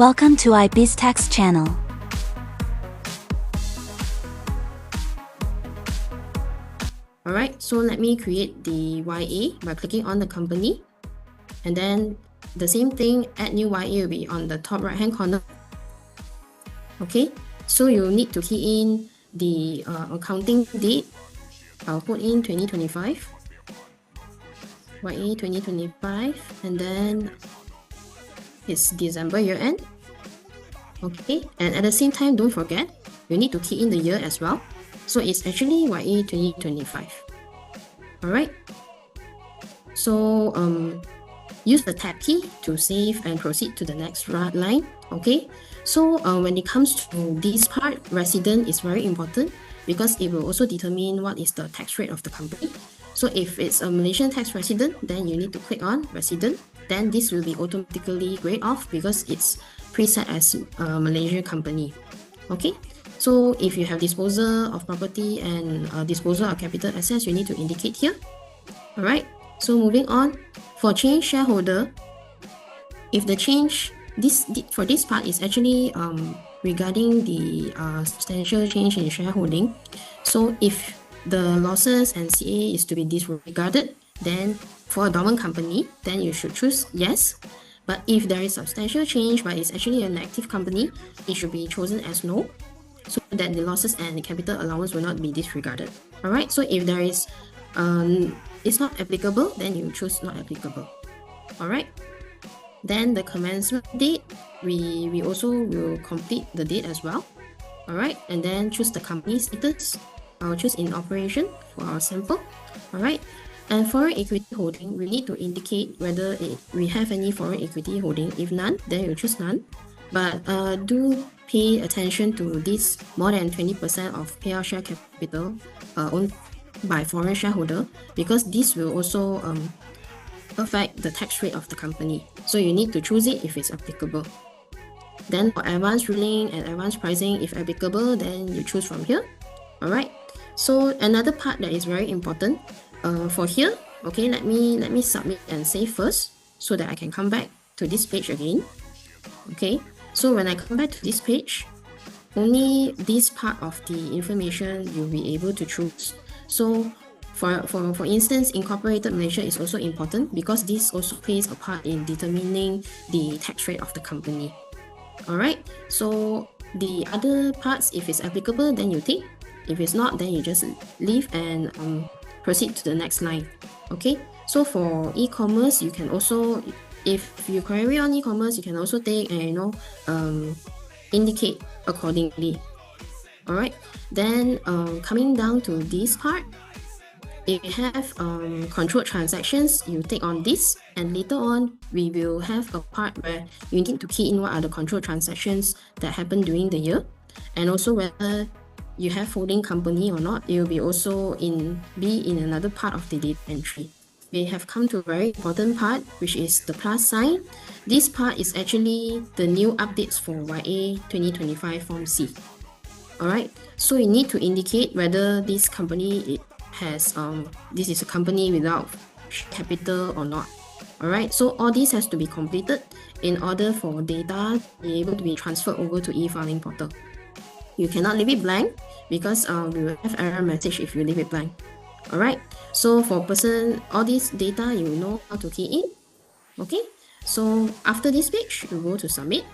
Welcome to iBiZZtax channel. Alright, so let me create the YA by clicking on the company, and then the same thing, add new YA will be on the top right hand corner. Okay, so you need to key in the accounting date. I'll put in 2025, YA 2025, and then it's December year end. Okay, and at the same time, don't forget, you need to key in the year as well. So it's actually YA 2025. Alright, so use the tab key to save and proceed to the next line. Okay, so when it comes to this part, resident is very important because it will also determine what is the tax rate of the company. So if it's a Malaysian tax resident, then you need to click on resident. Then this will be automatically grayed off because it's preset as a Malaysian company. Okay, so if you have disposal of property and disposal of capital assets, you need to indicate here. Alright, so moving on, for change shareholder, if the change, for this part is actually regarding the substantial change in shareholding. So if the losses and CA is to be disregarded, then for a dormant company, then you should choose yes. But if there is substantial change but it's actually an active company, it should be chosen as no, so that the losses and the capital allowance will not be disregarded. Alright, so if there is it's not applicable, then you choose not applicable. Alright, then the commencement date, we also will complete the date as well. Alright, and then choose the company status. I'll choose in operation for our sample. Alright, and foreign equity holding, we need to indicate whether we have any foreign equity holding. If none, then you choose none. But do pay attention to this more than 20% of payout share capital owned by foreign shareholder, because this will also affect the tax rate of the company. So you need to choose it if it's applicable. Then for advanced ruling and advanced pricing, if applicable, then you choose from here. Alright, so another part that is very important for here, okay, let me submit and save first so that I can come back to this page again. Okay, so when I come back to this page, only this part of the information you'll be able to choose. So for instance, incorporated Malaysia is also important because this also plays a part in determining the tax rate of the company. Alright, so the other parts, if it's applicable, then you tick. If it's not, then you just leave and proceed to the next line. Okay, so for e-commerce, you can also, if you query on e-commerce, you can also take and indicate accordingly. Alright, then coming down to this part, if you have controlled transactions, you take on this, and later on we will have a part where you need to key in what are the controlled transactions that happen during the year, and also whether you have holding company or not. It will be also be in another part of the data entry. We have come to a very important part, which is the plus sign. This part is actually the new updates for YA 2025 Form C. Alright, so you need to indicate whether this company has this is a company without capital or not. Alright, so all this has to be completed in order for data to be able to be transferred over to e-filing portal. You cannot leave it blank because we will have error message if you leave it blank. Alright, so for all this data, you know how to key in. Okay, so after this page, you go to submit.